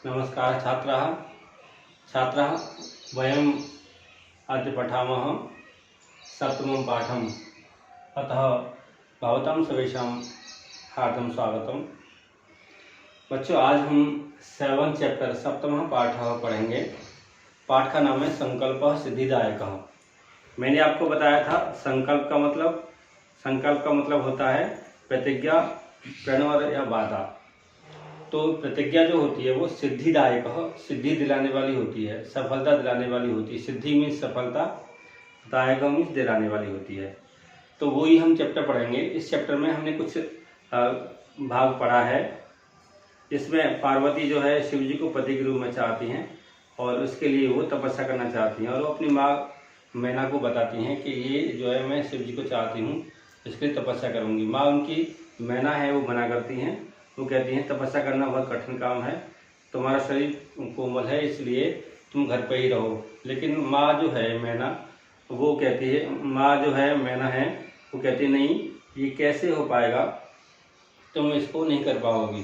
नमस्कार छात्राः छात्राः वयम् अद्य पठामः सप्तमं पाठम्। अतः भवतां सर्वेषां हार्दं स्वागतम्। बच्चों, आज हम 7 चैप्टर सप्तमः पाठः पढ़ेंगे। पाठ का नाम है संकल्पः सिद्धिदायकः। मैंने आपको बताया था संकल्प का मतलब होता है प्रतिज्ञा, प्रण या वादा। तो प्रतिज्ञा जो होती है वो सिद्धिदायक, सिद्धि दिलाने वाली होती है, सफलता दिलाने वाली होती है। सिद्धि मीन्स सफलता, दायक मीन्स दिलाने वाली होती है। तो वही हम चैप्टर पढ़ेंगे। इस चैप्टर में हमने कुछ भाग पढ़ा है। इसमें पार्वती जो है शिव जी को पति के रूप में चाहती हैं और उसके लिए वो तपस्या करना चाहती हैं और वो अपनी माँ मैना को बताती हैं कि ये जो है मैं शिव जी को चाहती हूँ, इसके लिए तपस्या करूँगी। माँ उनकी मैना है वो मना करती हैं। वो कहती हैं तपस्या करना बहुत कठिन काम है, तुम्हारा शरीर कोमल है इसलिए तुम घर पे ही रहो। लेकिन माँ जो है मैना वो कहती है, माँ जो है मैना है वो कहती नहीं, ये कैसे हो पाएगा, तुम इसको नहीं कर पाओगी।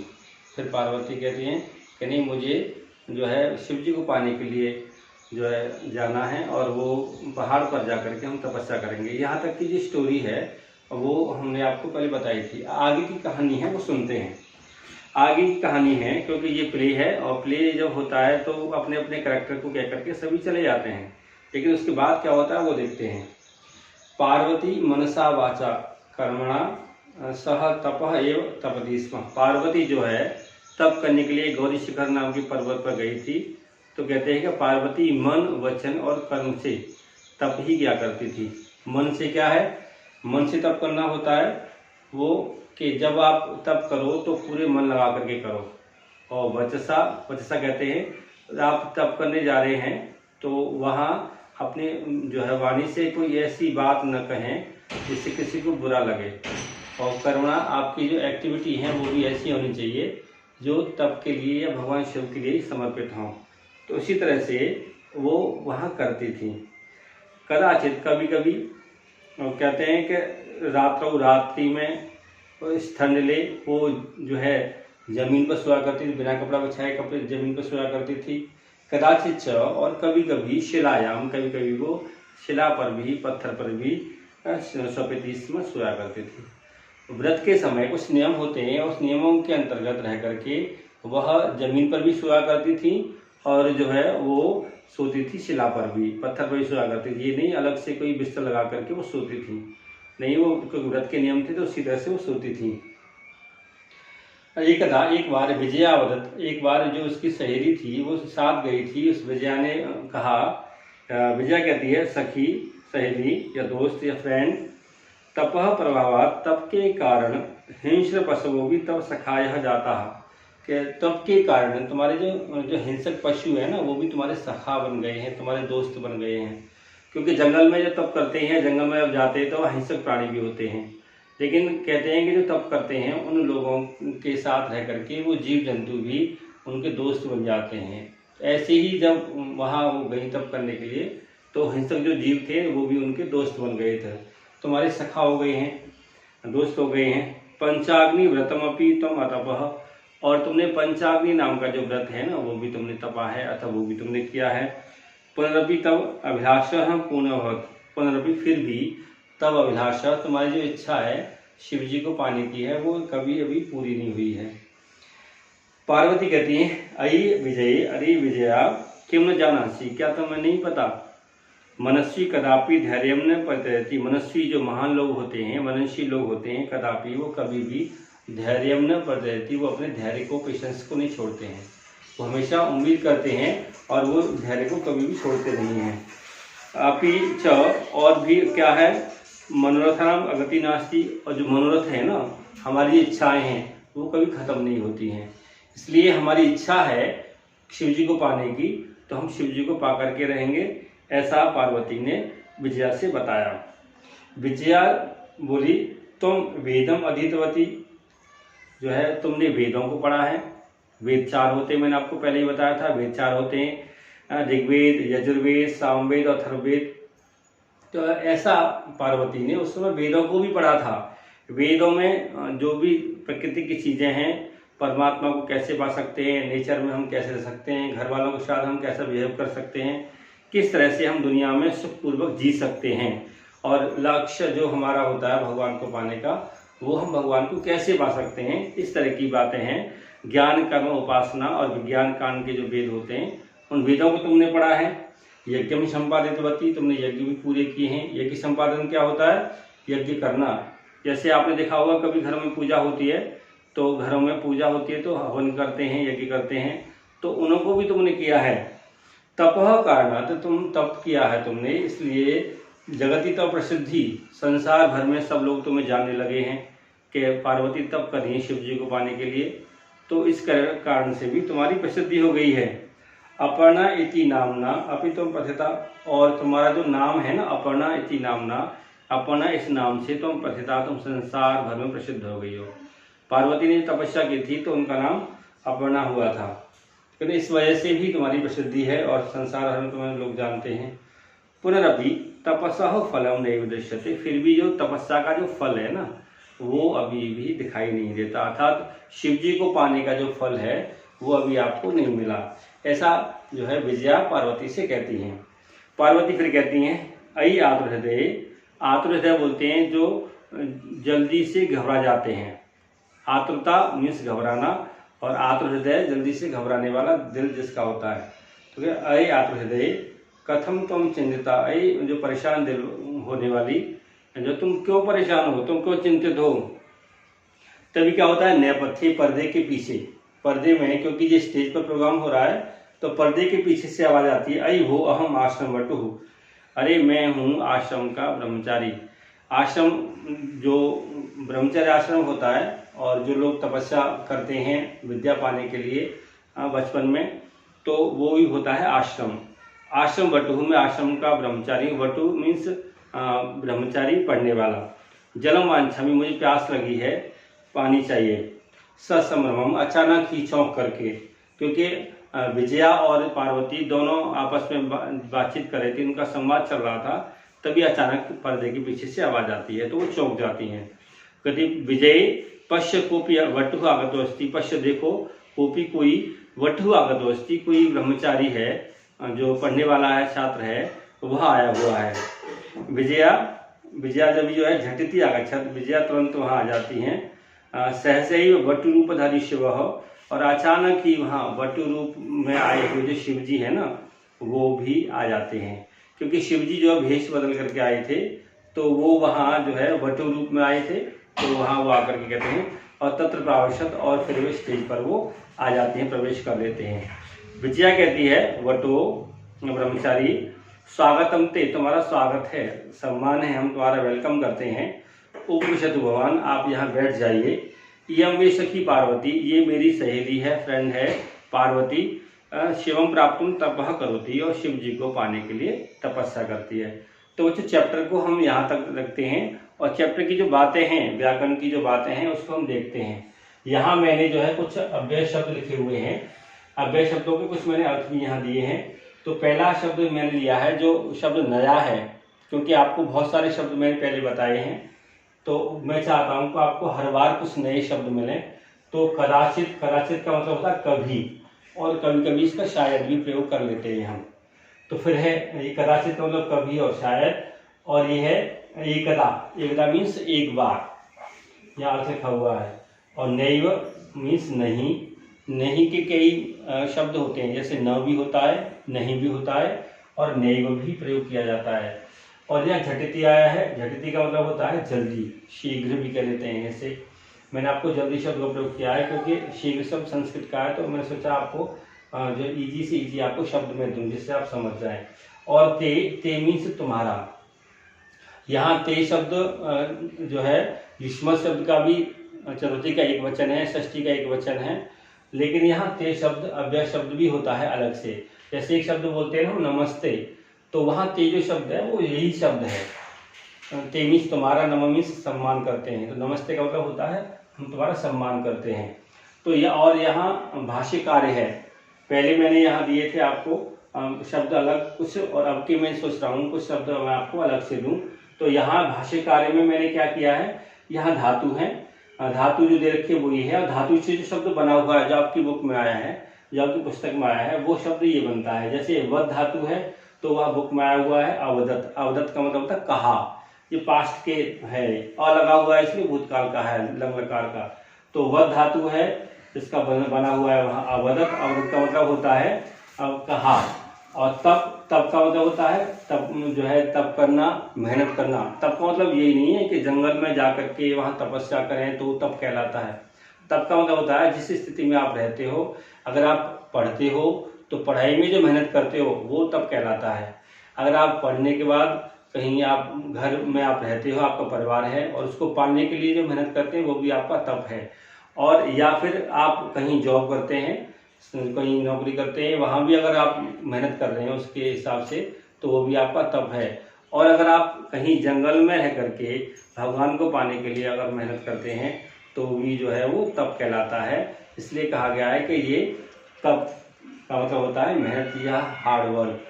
फिर पार्वती कहती हैं कि नहीं, मुझे जो है शिव जी को पाने के लिए जो है जाना है और वो पहाड़ पर जा कर के हम तपस्या करेंगे। यहाँ तक की जो स्टोरी है वो हमने आपको पहले बताई थी। आगे की कहानी है वो सुनते हैं। आगे की कहानी है क्योंकि ये प्ले है और प्ले जब होता है तो अपने अपने करैक्टर को कह करके सभी चले जाते हैं, लेकिन उसके बाद क्या होता है वो देखते हैं। पार्वती मनसा वाचा कर्मणा सह तपः एव तपति स्म। पार्वती जो है तप करने के लिए गौरी शिखर नाम की पर्वत पर गई थी। तो कहते हैं कि पार्वती मन, वचन और कर्म से तप ही किया करती थी। मन से क्या है, मन से तप करना होता है वो कि जब आप तप करो तो पूरे मन लगा करके करो। और वचसा कहते हैं आप तप करने जा रहे हैं तो वहाँ अपने जो है वाणी से कोई ऐसी बात न कहें जिससे किसी को बुरा लगे। और कर्मणा, आपकी जो एक्टिविटी है वो भी ऐसी होनी चाहिए जो तप के लिए या भगवान शिव के लिए समर्पित हों। तो इसी तरह से वो वहाँ करती थी। कदाचित कभी कभी कहते हैं कि रात्रि में स्थंडले, वो जो है जमीन पर सोया करती थी, बिना कपड़ा बिछाए कपड़े जमीन पर सोया करती थी। कदाचित और कभी कभी शिलायाम, कभी कभी वो शिला पर भी, पत्थर पर भी स्वपिति में सोया करती थी। व्रत के समय कुछ नियम होते हैं, उस नियमों के अंतर्गत रह करके वह जमीन पर भी सोया करती थी और जो है वो सोती थी शिला पर भी, पत्थर पर भी सोया करती थी। ये नहीं अलग से कोई बिस्तर लगा करके वो सोती थी, नहीं, वो क्योंकि व्रत के नियम थे तो उसी तरह से वो सोती थी। एक बार विजयावदत, एक बार जो उसकी सहेली थी वो साथ गई थी। उस विजया ने कहा, विजया कहती है सखी, सहेली या दोस्त या फ्रेंड, तपः प्रभावात्, तप के कारण हिंस्र पशुओं भी तब सखायः जाता है। कि तप के कारण तुम्हारे जो हिंसक पशु है ना वो भी तुम्हारे सखा बन गए हैं, तुम्हारे दोस्त बन गए हैं। क्योंकि जंगल में जब तप करते हैं, जंगल में जब जाते हैं तो हिंसक प्राणी भी होते हैं, लेकिन कहते हैं कि जो तप करते हैं उन लोगों के साथ रह करके वो जीव जंतु भी उनके दोस्त बन जाते हैं। ऐसे ही जब वहाँ वो गई तप करने के लिए तो हिंसक जो जीव थे वो भी उनके दोस्त बन गए थे, तुम्हारे सखा हो गए हैं, दोस्त हो गए हैं। पंचाग्नि व्रतमपि तम अतपः, और तुमने पंचाग्नि नाम का जो व्रत है ना वो भी तुमने तपा है अथवा वो भी तुमने किया है। पुनरपि तब अभिलाषा पूर्ण भवत, पुनरपि फिर भी तब अभिलाषा, तुम्हारी जो इच्छा है शिव जी को पाने की है वो कभी अभी पूरी नहीं हुई है। पार्वती कहती है अयि विजय, अरे विजया, किम न जानासी, क्या तुम्हें नहीं पता, मनस्वी कदापि धैर्यम न परित्यजति। मनस्वी जो महान लोग होते हैं, मनस्वी लोग होते हैं, कदापि वो कभी भी धैर्यम न परित्यजति, वो अपने धैर्य को, पेशेंस को नहीं छोड़ते हैं। वो हमेशा उम्मीद करते हैं और वो धैर्य को कभी भी छोड़ते नहीं हैं। अपि च, और भी क्या है, मनोरथानाम अगति नास्ति, और जो मनोरथ है ना, हमारी इच्छाएं हैं वो कभी खत्म नहीं होती हैं। इसलिए हमारी इच्छा है शिव जी को पाने की तो हम शिव जी को पा करके रहेंगे, ऐसा पार्वती ने विजया से बताया। विजया बोली तुम वेदम अधीतवती, जो है तुमने वेदों को पढ़ा है। वेद 4 होते हैं, मैंने आपको पहले ही बताया था, वेद 4 होते हैं, ऋग्वेद, यजुर्वेद, सामवेद और अथर्ववेद। तो ऐसा पार्वती ने उस समय वेदों को भी पढ़ा था। वेदों में जो भी प्रकृति की चीज़ें हैं परमात्मा को कैसे पा सकते हैं, नेचर में हम कैसे रह सकते हैं, घर वालों के साथ हम कैसा बिहेव कर सकते हैं, किस तरह से हम दुनिया में सुखपूर्वक जी सकते हैं, और लक्ष्य जो हमारा होता है भगवान को पाने का, वो हम भगवान को कैसे पा सकते हैं, इस तरह की बातें हैं। ज्ञान कर्म उपासना और विज्ञान कांड के जो वेद होते हैं उन वेदों को तुमने पढ़ा है। यज्ञ संपादितवती, तुमने यज्ञ भी पूरे किए हैं। यज्ञ संपादन क्या होता है? यज्ञ करना। जैसे आपने देखा होगा कभी घरों में पूजा होती है, तो घरों में पूजा होती है तो हवन करते हैं, यज्ञ करते हैं, तो उनको भी तुमने किया है। तपह कारणात्, तो तुम तप किया है तुमने, इसलिए जगती तप प्रसिद्धि, संसार भर में सब लोग तुम्हें जानने लगे हैं कि पार्वती तप कर रही है शिव जी को पाने के लिए, तो इस कारण से भी तुम्हारी प्रसिद्धि हो गई है। अपर्णा इति नामना अपि तुम प्रथिता, और तुम्हारा जो नाम है ना अपर्णा इति नामना, अपर्णा इस नाम से तुम प्रथिता, तुम संसार भर में प्रसिद्ध हो गई हो। पार्वती ने तपस्या की थी तो उनका नाम अपर्णा हुआ था, तो इस वजह से भी तुम्हारी प्रसिद्धि है और संसार भर में तुम्हें लोग जानते हैं। पुनरपि तपस्या फलम नैव दृश्यते, फिर भी जो तपस्या का जो फल है ना वो अभी भी दिखाई नहीं देता, अर्थात शिव जी को पाने का जो फल है वो अभी आपको नहीं मिला। ऐसा जो है विजया पार्वती से कहती हैं। पार्वती फिर कहती हैं अयि आतुर हृदय, आतुर हृदय बोलते हैं जो जल्दी से घबरा जाते हैं। आतुरता मीन्स घबराना, और आतुर हृदय जल्दी से घबराने वाला दिल जिसका होता है। तो क्या अयि आतुर हृदय कथम तुम चिंतिता, अयि जो परेशान दिल होने वाली, जो तुम क्यों परेशान हो, तुम क्यों चिंतित हो। तभी क्या होता है नेपथ्य, पर्दे के पीछे, पर्दे में, क्योंकि ये स्टेज पर प्रोग्राम हो रहा है तो पर्दे के पीछे से आवाज आती है अयि हो अहम आश्रम वटु, अरे मैं हूँ आश्रम का ब्रह्मचारी। आश्रम जो ब्रह्मचर्य आश्रम होता है, और जो लोग तपस्या करते हैं विद्या पाने के लिए बचपन में, तो वो भी होता है आश्रम। आश्रम वटु, मैं आश्रम का ब्रह्मचारी। वटु मीन्स ब्रह्मचारी पढ़ने वाला। जलम वांछामि, मुझे प्यास लगी है, पानी चाहिए। ससंभ्रमम, अचानक ही चौंक करके, क्योंकि विजया और पार्वती दोनों आपस में बातचीत कर रही थी, उनका संवाद चल रहा था, तभी अचानक पर्दे के पीछे से आवाज आती है तो वो चौंक जाती हैं। कहती विजय पश्य कोपी वटु आगतो अस्ति, पश्य देखो, कोपी कोई, वटु आगतो अस्ति कोई ब्रह्मचारी है, जो पढ़ने वाला है, छात्र है, वह आया हुआ है। विजया जब जो है झटिति आगच्छत, विजया तुरंत वहाँ आ जाती हैं। सहसैव वटु रूपधारी शिव, और अचानक ही वहाँ वटु रूप में आए हुए जो शिव जी है ना वो भी आ जाते हैं, क्योंकि शिव जी जो भेष बदल करके आए थे तो वो वहाँ जो है वटु रूप में आए थे, तो वहाँ वो आकर के कहते हैं और तत्र प्रावशत, और फिर वे स्टेज पर वो आ जाते हैं, प्रवेश कर लेते हैं। विजया कहती है वटो ब्रह्मचारी स्वागतम ते, तुम्हारा स्वागत है, सम्मान है, हम तुम्हारा वेलकम करते हैं। उपविशतु भगवान, आप यहाँ बैठ जाइए। यम वे सखी पार्वती, ये मेरी सहेली है, फ्रेंड है पार्वती। शिवम प्राप्तुम तपः करोति, और शिव जी को पाने के लिए तपस्या करती है। तो बच्चों चैप्टर को हम यहाँ तक रखते हैं, और चैप्टर की जो बातें हैं, व्याकरण की जो बातें हैं उसको हम देखते हैं। यहाँ मैंने जो है कुछ अव्यय शब्द लिखे हुए हैं, अव्यय शब्दों के कुछ मैंने अर्थ भी यहाँ दिए हैं। तो पहला शब्द मैंने लिया है जो शब्द नया है, क्योंकि आपको बहुत सारे शब्द मैंने पहले बताए हैं, तो मैं चाहता हूँ कि आपको हर बार कुछ नए शब्द मिले। तो कदाचित, कदाचित का मतलब होता है कभी, और कभी कभी इसका शायद भी प्रयोग कर लेते हैं हम। तो फिर है ये कदाचित मतलब कभी और शायद, और ये है एकदा, एकदा मीन्स एक बार, यहाँ अर्थ लिखा हुआ है। और नैव मीन्स नहीं, नहीं के कई शब्द होते हैं, जैसे न भी होता है, नहीं भी होता है, और नैव भी प्रयोग किया जाता है। और यहाँ झटिति आया है, झटिति का मतलब होता है जल्दी, शीघ्र भी कह देते हैं। जैसे मैंने आपको जल्दी शब्द का प्रयोग किया है, क्योंकि शीघ्र शब्द संस्कृत का है, तो मैंने सोचा आपको जो इजी से इजी आपको शब्द में दूं जिससे आप समझ जाएं। और ते मीन्स तुम्हारा, यहाँ ते शब्द जो है युष्मत शब्द का भी चतुर्थी का एक वचन है, षष्ठी का एक वचन है, लेकिन यहाँ ते शब्द अव्यय शब्द भी होता है अलग से। जैसे एक शब्द बोलते हैं ना नमस्ते, तो वहाँ ते जो शब्द है वो यही शब्द है। ते मीन्स तुम्हारा, नम मीन्स सम्मान करते हैं, तो नमस्ते का मतलब होता है हम तुम्हारा सम्मान करते हैं। तो यह, और यहाँ भाष्य कार्य है, पहले मैंने यहाँ दिए थे आपको शब्द अलग कुछ, और अब की मैं सोच रहा हूँ कुछ शब्द मैं आपको अलग से दूँ। तो यहाँ भाष्य कार्य में मैंने क्या किया है, यहाँ धातु है धातु जो दे रखी है वो ये है, और धातु से जो शब्द बना हुआ है जो आपकी बुक में आया है, जो आपकी पुस्तक में आया है, वो शब्द ये बनता है। जैसे वद धातु है तो वह बुक में आया हुआ है अवदत। अवदत का मतलब होता है कहा, ये पास्ट के है, अ लगा हुआ है इसलिए भूतकाल का है, लंग लकार का। तो वद धातु है इसका बना हुआ है वहाँ अवदत। अवदत का मतलब होता है कहा। और तप, तप का मतलब होता है तप जो है तप करना, मेहनत करना। तप का मतलब यही नहीं है कि जंगल में जाकर के वहाँ तपस्या करें तो तप कहलाता है। तप का मतलब होता है जिस स्थिति में आप रहते हो, अगर आप पढ़ते हो तो पढ़ाई में जो मेहनत करते हो वो तप कहलाता है। अगर आप पढ़ने के बाद कहीं आप घर में आप रहते हो, आपका परिवार है, और उसको पालने के लिए जो मेहनत करते हैं वो भी आपका तप है। और या फिर आप कहीं जॉब करते हैं, कहीं नौकरी करते हैं, वहाँ भी अगर आप मेहनत कर रहे हैं उसके हिसाब से तो वो भी आपका तप है। और अगर आप कहीं जंगल में रह करके भगवान को पाने के लिए अगर मेहनत करते हैं तो भी जो है वो तप कहलाता है। इसलिए कहा गया है कि ये तप का मतलब होता है मेहनत या हार्ड वर्क।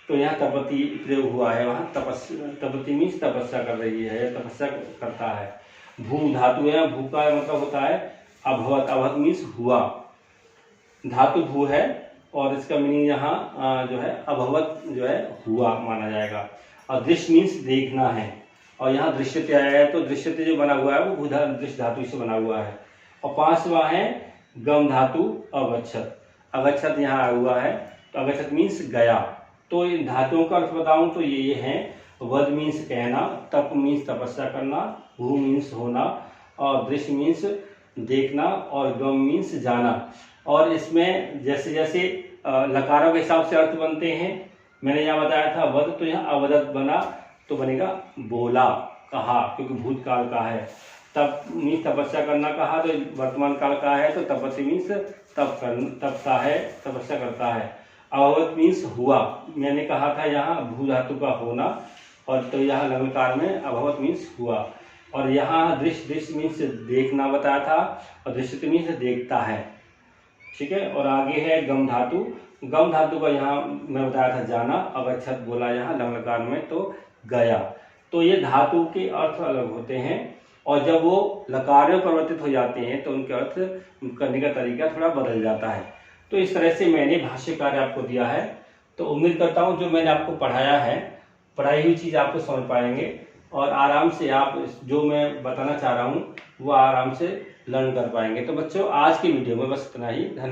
तो यहाँ तपति प्रयोग हुआ है, वहाँ तपति मीन्स तपस्या कर रही है, तपस्या करता है। भू धातु है, भू का मतलब होता है अभवत। अभवत मीन्स हुआ, धातु भू है और इसका मीनिंग यहाँ जो है अभवत जो है हुआ माना जाएगा। और दृश्य मीन्स देखना है, और यहाँ दृश्यते आया है तो दृश्यते जो बना हुआ है वो दृश्य धातु से बना हुआ है। और पांचवा है गम धातु अगच्छत। अगच्छत यहाँ आया हुआ है तो अगच्छत मीन्स गया। तो इन धातुओं का अर्थ बताऊं तो ये है वद मीन्स कहना, तप मीन्स तपस्या करना, भू मीन्स होना, और दृश्य मीन्स देखना, और गम मीन्स जाना। और इसमें जैसे जैसे लकारों के हिसाब से अर्थ बनते हैं, मैंने यहाँ बताया था वद, तो यहाँ अवदत बना तो बनेगा बोला, कहा, क्योंकि भूतकाल का है। तप मीन्स तपस्या करना कहा तो वर्तमान काल का है, तो तपस्या मीन्स तपता है, तपस्या करता है। अभवत मीन्स हुआ, मैंने कहा था यहाँ भू धातु का होना, और तो यहाँ लंगकार में अभवत मीन्स हुआ। और यहाँ दृश्य मीन्स देखना बताया था, और दृश्यते मीन्स देखता है, ठीक है। और आगे है गम धातु। गम धातु का यहाँ मैं बताया था जाना, अगच्छत बोला यहाँ लंगकार में तो गया। तो ये धातु के अर्थ अलग होते हैं, और जब वो लकार में परिवर्तित हो जाते हैं तो उनके अर्थ करने का तरीका थोड़ा बदल जाता है। तो इस तरह से मैंने भाष्य कार्य आपको दिया है। तो उम्मीद करता हूँ जो मैंने आपको पढ़ाया है, पढ़ाई हुई चीज़ आपको समझ पाएंगे, और आराम से आप जो मैं बताना चाह रहा हूँ वो आराम से लर्न कर पाएंगे। तो बच्चों आज की वीडियो में बस इतना ही। धन्यवाद।